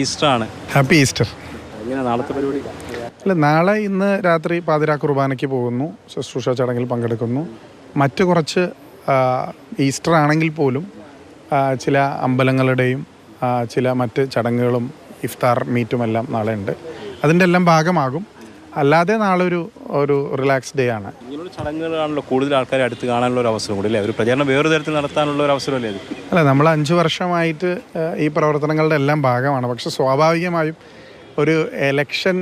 ഈസ്റ്ററാണ്. Happy Easter. എങ്ങനെ നാളത്തെ പരിപാടി? അല്ല, നാളെ ഇന്ന് രാത്രി പാതിരാ കുർബാനയ്ക്ക് പോകുന്നു, ശുശ്രൂഷ ചടങ്ങിൽ പങ്കെടുക്കുന്നു. മറ്റ് കുറച്ച് ഈസ്റ്റർ ആണെങ്കിൽ പോലും ചില അമ്പലങ്ങളുടെയും ചില മറ്റ് ചടങ്ങുകളും ഇഫ്താർ മീറ്റുമെല്ലാം നാളെ ഉണ്ട്. അതിൻ്റെ എല്ലാം ഭാഗമാകും. അല്ലാതെ നാളെ ഒരു റിലാക്സ് ഡേ ആണ്. ഇങ്ങനെയുള്ള ചടങ്ങുകളാണല്ലോ കൂടുതൽ ആൾക്കാരെ അടുത്ത് കാണാനുള്ള ഒരു അവസരം കൂടി അല്ലേ? ഒരു പ്രചാരണം വേറൊരു തരത്തിൽ നടത്താനുള്ള ഒരു അവസരമല്ലേ അത്? അല്ല, നമ്മൾ 5 വർഷമായിട്ട് ഈ പ്രവർത്തനങ്ങളുടെ എല്ലാം ഭാഗമാണ്. പക്ഷെ സ്വാഭാവികമായും ഒരു എലക്ഷൻ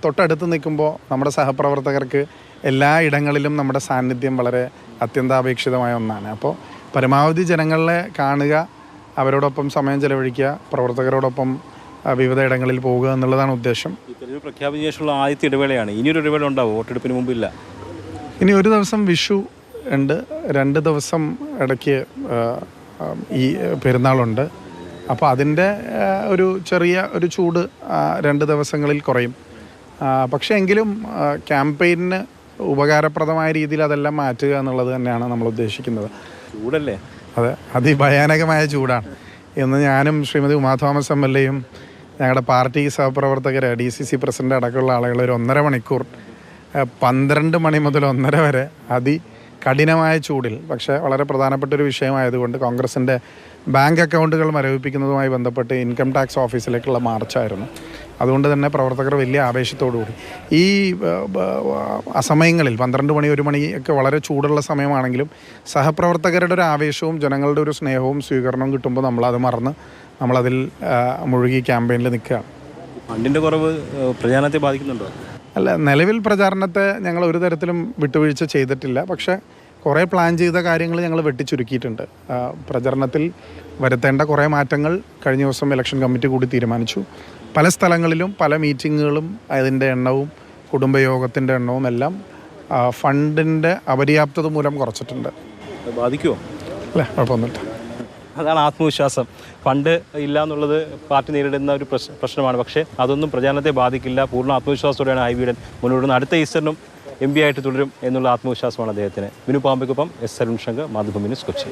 തൊട്ടടുത്ത് നിൽക്കുമ്പോൾ നമ്മുടെ സഹപ്രവർത്തകർക്ക് എല്ലാ ഇടങ്ങളിലും നമ്മുടെ സാന്നിധ്യം വളരെ അത്യന്താപേക്ഷിതമായ ഒന്നാണ്. അപ്പോൾ പരമാവധി ജനങ്ങളെ കാണുക, അവരോടൊപ്പം സമയം ചെലവഴിക്കുക, പ്രവർത്തകരോടൊപ്പം വിവിധ ഇടങ്ങളിൽ പോവുക എന്നുള്ളതാണ് ഉദ്ദേശം. ഈ തെരഞ്ഞെടുപ്പ് പ്രഖ്യാപിച്ച ശേഷമുള്ള ആദ്യത്തെ ഇടവേളയാണ്. ഇനിയൊരു ഇടവേള ഉണ്ടാവും? വോട്ടെടുപ്പിന് മുമ്പില്ല. ഇനി ഒരു ദിവസം വിഷു ഉണ്ട്, 2 ദിവസം ഇടയ്ക്ക് ഈ പെരുന്നാളുണ്ട്. അപ്പോൾ അതിൻ്റെ ഒരു ചെറിയ ഒരു ചൂട് 2 ദിവസങ്ങളിൽ കുറയും. പക്ഷേ എങ്കിലും ക്യാമ്പയിന് ഉപകാരപ്രദമായ രീതിയിൽ അതെല്ലാം മാറ്റുക എന്നുള്ളത് തന്നെയാണ് നമ്മൾ ഉദ്ദേശിക്കുന്നത്. ചൂടല്ലേ? അതെ, അതിഭയാനകമായ ചൂടാണ്. ഇന്ന് ഞാനും ശ്രീമതി ഉമാ തോമസ് MLA-യും ഞങ്ങളുടെ പാർട്ടി സഹപ്രവർത്തകർ, DCC പ്രസിഡന്റ് അടക്കമുള്ള ആളുകൾ ഒരു 1.5 മണിക്കൂർ 12 മണി മുതൽ 1:30 വരെ കഠിനമായ ചൂടിൽ, പക്ഷേ വളരെ പ്രധാനപ്പെട്ടൊരു വിഷയമായതുകൊണ്ട് കോൺഗ്രസിൻ്റെ ബാങ്ക് അക്കൗണ്ടുകൾ മരവിപ്പിക്കുന്നതുമായി ബന്ധപ്പെട്ട് ഇൻകം ടാക്സ് ഓഫീസിലേക്കുള്ള മാർച്ചായിരുന്നു. അതുകൊണ്ട് തന്നെ പ്രവർത്തകർ വലിയ ആവേശത്തോടുകൂടി ഈ അസമയങ്ങളിൽ 12 മണി 1 മണി ഒക്കെ വളരെ ചൂടുള്ള സമയമാണെങ്കിലും സഹപ്രവർത്തകരുടെ ഒരു ആവേശവും ജനങ്ങളുടെ ഒരു സ്നേഹവും സ്വീകരണവും കിട്ടുമ്പോൾ നമ്മളത് മറന്ന് നമ്മളതിൽ മുഴുകി ക്യാമ്പയിനിൽ നിൽക്കുകയാണ്. ഫണ്ടിൻ്റെ കുറവ് പ്രചാരണത്തെ ബാധിക്കുന്നുണ്ടോ? അല്ല, നിലവിൽ പ്രചാരണത്തെ ഞങ്ങൾ ഒരു തരത്തിലും വിട്ടുവീഴ്ച ചെയ്തിട്ടില്ല. പക്ഷേ കുറേ പ്ലാൻ ചെയ്ത കാര്യങ്ങൾ ഞങ്ങൾ വെട്ടിച്ചുരുക്കിയിട്ടുണ്ട്. പ്രചരണത്തിൽ വരുത്തേണ്ട കുറേ മാറ്റങ്ങൾ കഴിഞ്ഞ ദിവസം ഇലക്ഷൻ കമ്മിറ്റി കൂടി തീരുമാനിച്ചു. പല സ്ഥലങ്ങളിലും പല മീറ്റിങ്ങുകളും അതിൻ്റെ എണ്ണവും കുടുംബയോഗത്തിൻ്റെ എണ്ണവും എല്ലാം ഫണ്ടിൻ്റെ അപര്യാപ്തത മൂലം കുറച്ചിട്ടുണ്ട്. ബാധിക്കുമോ? അല്ല, കുഴപ്പമൊന്നുമില്ല. അതാണ് ആത്മവിശ്വാസം. ഫണ്ട് ഇല്ല എന്നുള്ളത് പാർട്ടി നേരിടുന്ന ഒരു പ്രശ്നമാണ്. പക്ഷേ അതൊന്നും പ്രചാരണത്തെ ബാധിക്കില്ല. പൂർണ്ണ ആത്മവിശ്വാസത്തോടെയാണ് ഐ.വി. മുന്നോട്ട് അടുത്ത ഈസ്റ്ററിനും MP ആയിട്ട് തുടരും എന്നുള്ള ആത്മവിശ്വാസമാണ് അദ്ദേഹത്തിന്. വിനു പാമ്പയ്ക്കൊപ്പം S. അരുൺ ശങ്കർ, മാതൃഭൂമി ന്യൂസ്, കൊച്ചി.